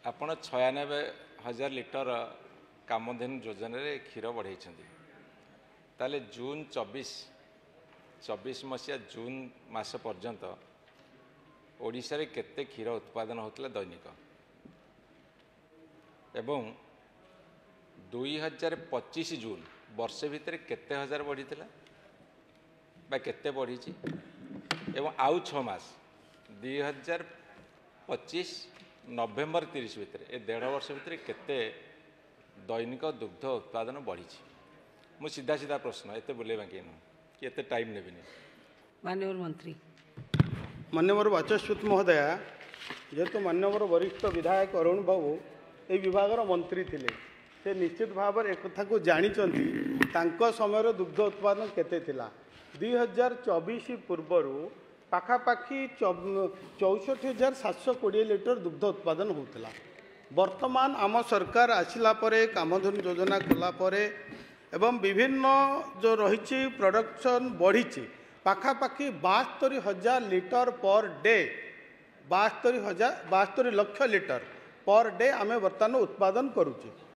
ଆପଣ 96,000 लिटर कामधेनु योजन क्षीर बढ़ाई ताले जून 24 मसीहा जून मास पर्यंत ओडिशा रे केते क्षीर उत्पादन होता दैनिक एवं 2025 जून वर्ष भितर केते हजार बढ़ी केते बढ़ी एवं आउ 6 मास 2025 नवेम्बर 30 भितर ए 1.5 वर्ष भितर केते दैनिक दुग्ध उत्पादन बढ़ी मु सीधा सीधा प्रश्न एत बुले बाकी कि एत टाइम नेबी माननीय मंत्री मान्यवर वाचस्पति महोदय जेहेतु मान्यवर वरिष्ठ विधायक अरुण बाबू ये विभाग मंत्री थिले से निश्चित भाव एक कथा को जानी समय दुग्ध उत्पादन केते थिला 2024 पूर्वर पाखापाखि 64,720 लिटर दुग्ध उत्पादन होता वर्तमान आम सरकार आसिला परे कामधेनु योजना कला परे एवं विभिन्न जो रही प्रोडक्शन बढ़ी पाखापाखि 72,000 लिटर पर डे 72 लक्ष लिटर पर डे आम बर्तमान उत्पादन करुचे।